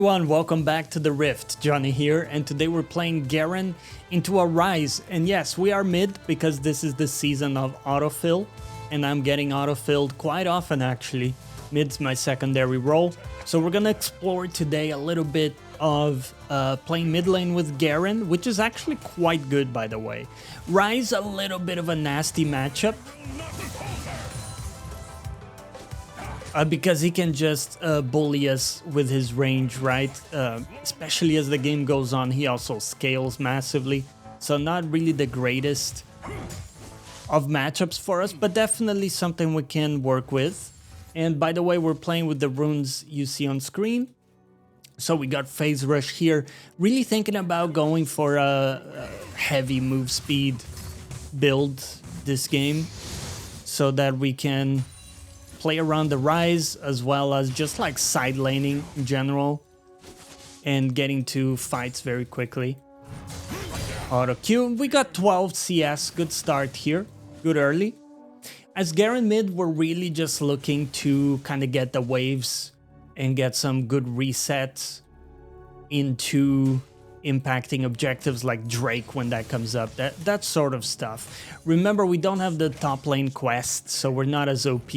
Everyone, welcome back to the Rift. Johnny here, and today we're playing Garen into a Ryze. And yes, we are mid because this is the season of autofill, and I'm getting autofilled quite often actually. Mid's my secondary role. So we're gonna explore today a little bit of playing mid lane with Garen, which is actually quite good, by the way. Ryze, a little bit of a nasty matchup. Because he can just bully us with his range, right? Especially as the game goes on, he also scales massively. So not really the greatest of matchups for us, but definitely something we can work with. And by the way, we're playing with the runes you see on screen. So we got phase rush here. Really thinking about going for a heavy move speed build this game so that we can play around the Ryze as well as just like side laning in general and getting to fights very quickly. Auto Q. We got 12 CS. Good start here. Good early. As Garen mid, we're really just looking to kind of get the waves and get some good resets into impacting objectives like Drake when that comes up, that sort of stuff. Remember, we don't have the top lane quest, so we're not as OP.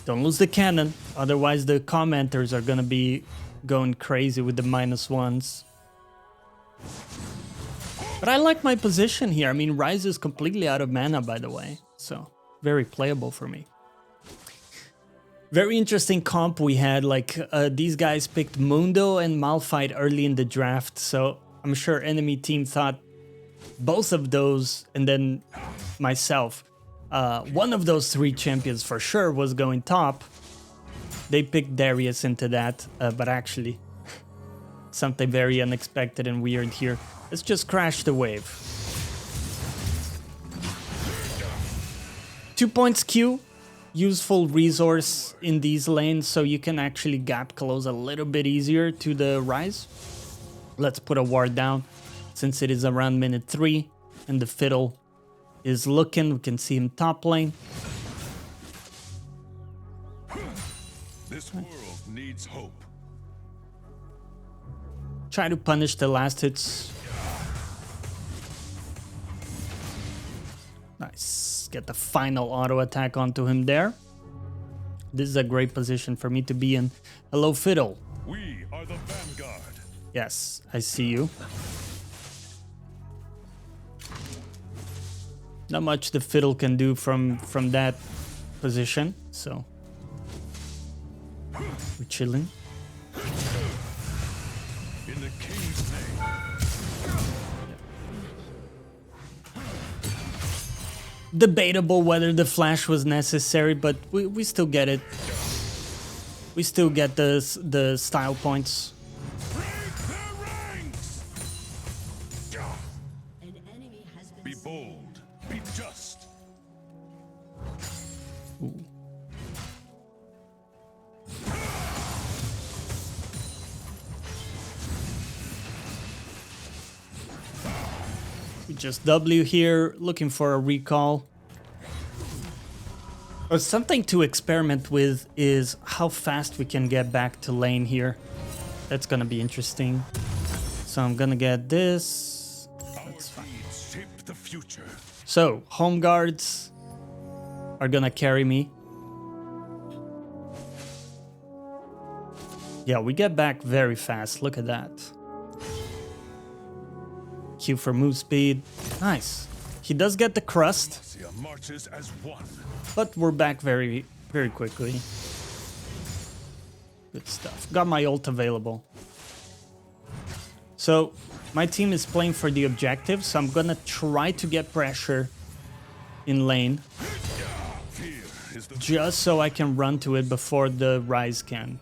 Don't lose the cannon, otherwise the commenters are gonna be going crazy with the -1s. But I like my position here. I mean, Ryze is completely out of mana, by the way, so very playable for me. Very interesting comp we had, like these guys picked Mundo and Malphite early in the draft, so I'm sure enemy team thought both of those, and then myself, one of those three champions for sure was going top. They picked Darius into that, but actually something very unexpected and weird here. Let's just crash the wave. 2 points Q. Useful resource in these lanes, so you can actually gap close a little bit easier to the Ryze. Let's put a ward down since it is around minute 3 and the fiddle is looking. We can see him top lane. This world needs hope. Try to punish the last hits. Nice. Get the final auto attack onto him there. This is a great position for me to be in. Hello, Fiddle. We are the vanguard. Yes, I see you. Not much the Fiddle can do from that position, so we're chilling. In the king's name. Debatable whether the flash was necessary, but we still get it. We still get the style points. Be bold. Be just. Ooh. We just W here, looking for a recall. Something to experiment with is how fast we can get back to lane here. That's gonna be interesting. So I'm gonna get this. That's fine. Shape the future. So home guards are gonna carry me. Yeah, we get back very fast. Look at that. Q for move speed. Nice. He does get the crust, Marches as one. but we're back very, very quickly. Good stuff. Got my ult available. So my team is playing for the objective, so I'm gonna try to get pressure in lane just so I can run to it before the Ryze can.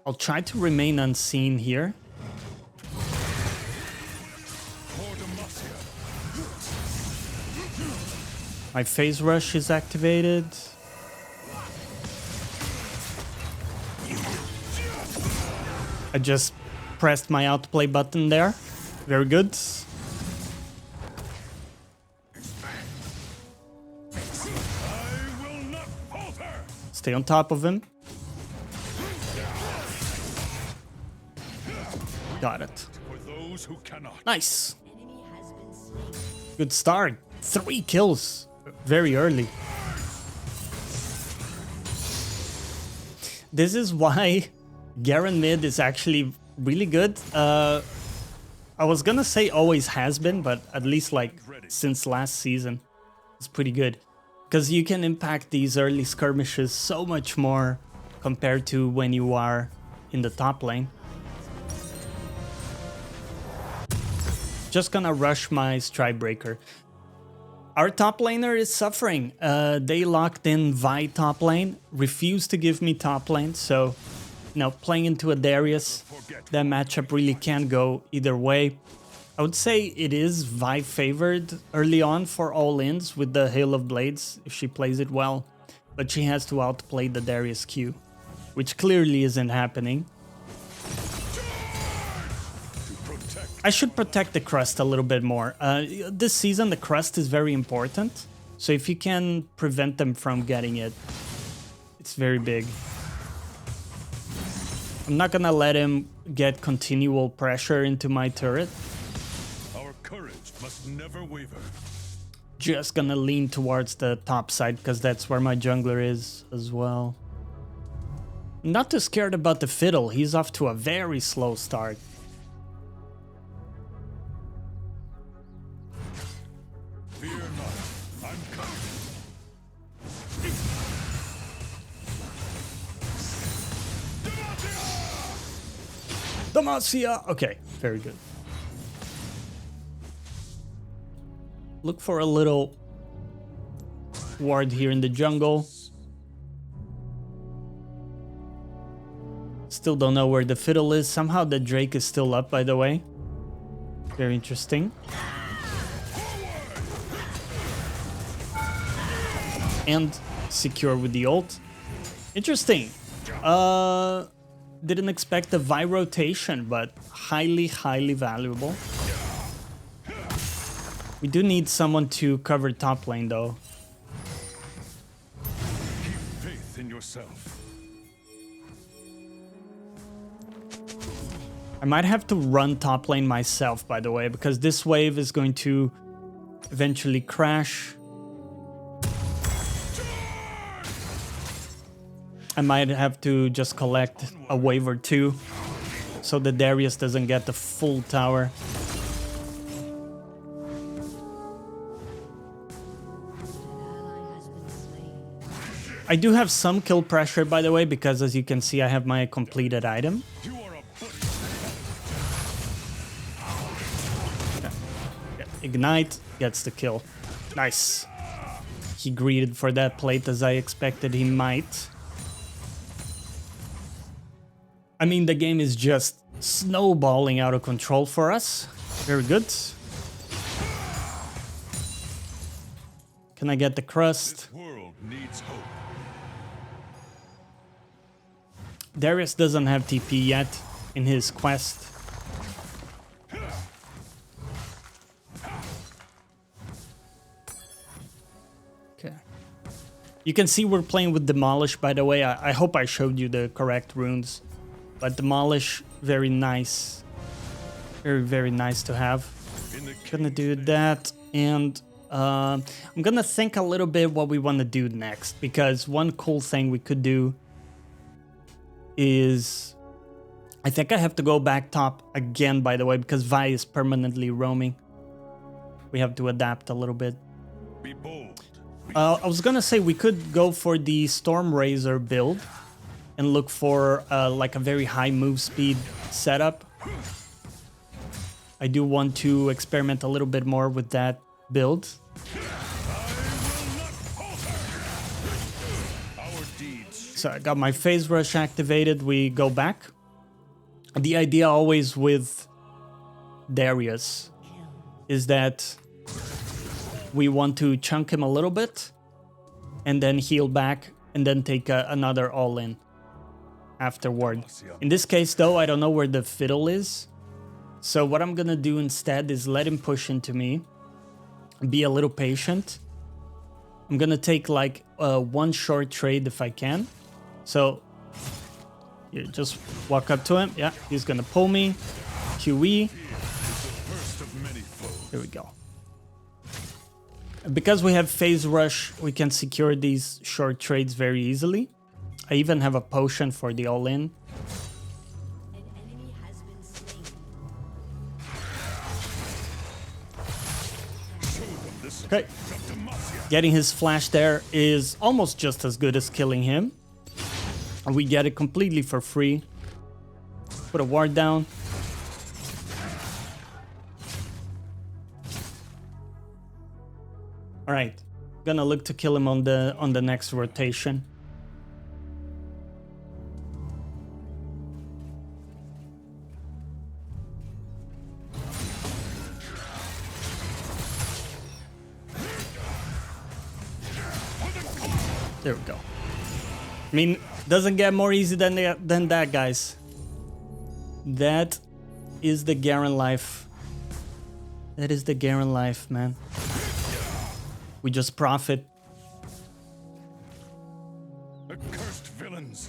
I'll try to remain unseen here. My phase rush is activated. I just pressed my outplay button there. Very good. I will not falter. Stay on top of him. Got it. For those who cannot. Nice. Good start. 3 kills very early. This is why Garen Mid is actually really good. I was gonna say always has been, but at least like since last season, it's pretty good. Because you can impact these early skirmishes so much more compared to when you are in the top lane. Just gonna rush my Stridebreaker. Our top laner is suffering. They locked in Vi top lane, refused to give me top lane, so now playing into a Darius, that matchup really can go either way. I would say it is Vi favored early on for all-ins with the Hail of Blades if she plays it well, but she has to outplay the Darius Q, which clearly isn't happening. I should protect the crust a little bit more. This season the crust is very important, so if you can prevent them from getting it, it's very big. I'm not gonna let him get continual pressure into my turret. Our courage must never waver. Just gonna lean towards the top side because that's where my jungler is as well. Not too scared about the fiddle. He's off to a very slow start. Fear not, I'm coming. Demacia! Okay, very good. Look for a little ward here in the jungle. Still don't know where the fiddle is. Somehow the Drake is still up, by the way. Very interesting. And secure with the ult. Interesting. Didn't expect the Vi rotation, but highly, highly valuable. We do need someone to cover top lane, though. Keep faith in yourself. I might have to run top lane myself, by the way, because this wave is going to eventually crash. I might have to just collect a wave or two so the Darius doesn't get the full tower. I do have some kill pressure, by the way, because as you can see, I have my completed item. You are a Ignite gets the kill. Nice. He greeted for that plate as I expected he might. I mean, the game is just snowballing out of control for us. Very good. Can I get the crust? This world needs hope. Darius doesn't have TP yet in his quest. Okay. You can see we're playing with Demolish, by the way. I hope I showed you the correct runes. But Demolish, very nice. Very, very nice to have. Gonna do that, and I'm gonna think a little bit what we want to do next, because one cool thing we could do is... I think I have to go back top again, by the way, because Vi is permanently roaming. We have to adapt a little bit. Be bold. I was gonna say we could go for the stormrazor build and look for like a very high move speed setup. I do want to experiment a little bit more with that build. So I got my phase rush activated, we go back. The idea always with Darius is that we want to chunk him a little bit and then heal back and then take another all-in afterward. In this case though, I don't know where the fiddle is. So what I'm gonna do instead is let him push into me. Be a little patient. I'm gonna take like one short trade if I can. So you just walk up to him. Yeah, he's gonna pull me. QE. Here we go. Because we have phase rush, we can secure these short trades very easily. I even have a potion for the all-in. Okay. Getting his flash there is almost just as good as killing him. We get it completely for free. Put a ward down. All right, gonna look to kill him on the next rotation. There we go. I mean, doesn't get more easy than that, guys. That is the Garen life. That is the Garen life, man. We just profit. Accursed villains.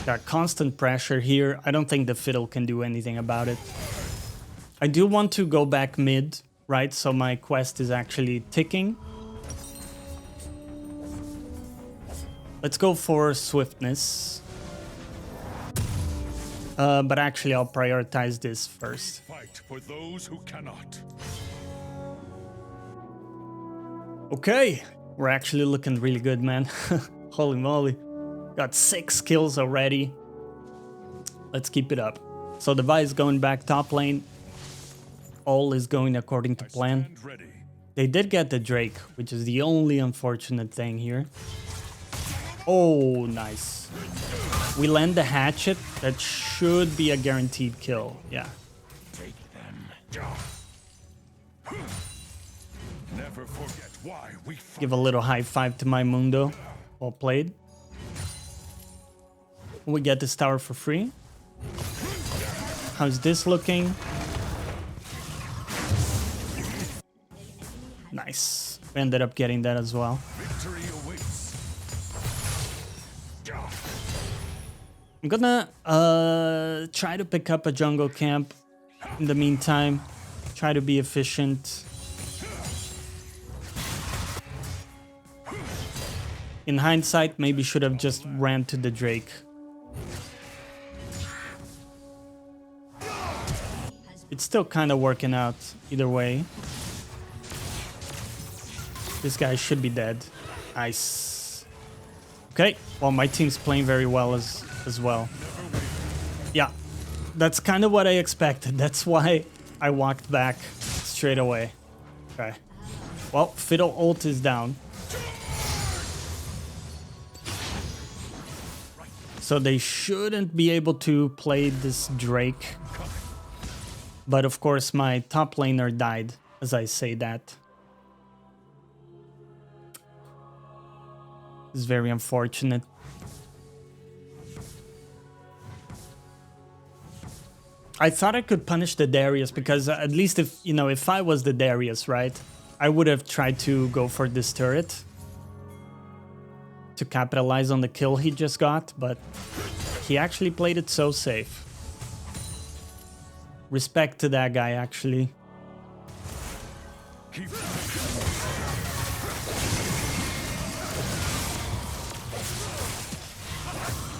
Got constant pressure here. I don't think the fiddle can do anything about it. I do want to go back mid, right? So my quest is actually ticking. Let's go for swiftness. But actually, I'll prioritize this first. Fight for those who cannot. Okay, we're actually looking really good, man. Holy moly. Got 6 kills already. Let's keep it up. So the Vi is going back top lane. All is going according to plan. They did get the Drake, which is the only unfortunate thing here. Oh, nice. We land the hatchet. That should be a guaranteed kill. Yeah. Take them. Never forget why we fought. Give a little high five to my Mundo. Well played. We get this tower for free. How's this looking? Nice. We ended up getting that as well. Victory awaits. I'm gonna try to pick up a jungle camp in the meantime. Try to be efficient. In hindsight, maybe should have just ran to the Drake. It's still kind of working out either way. This guy should be dead. Nice. Okay, well, my team's playing very well as well. Yeah, that's kind of what I expected. That's why I walked back straight away. Okay. Well, Fiddle ult is down. So they shouldn't be able to play this Drake. But of course, my top laner died as I say that. It's very unfortunate. I thought I could punish the Darius because at least if I was the Darius, right, I would have tried to go for this turret to capitalize on the kill he just got, but he actually played it so safe. Respect to that guy, actually.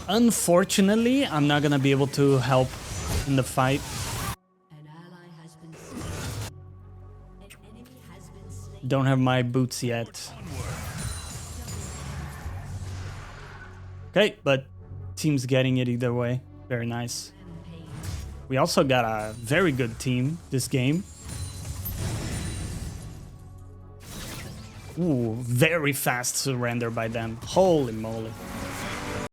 Unfortunately, I'm not gonna be able to help in the fight. Don't have my boots yet. Okay, but team's getting it either way. Very nice. We also got a very good team this game. Ooh, very fast surrender by them. Holy moly.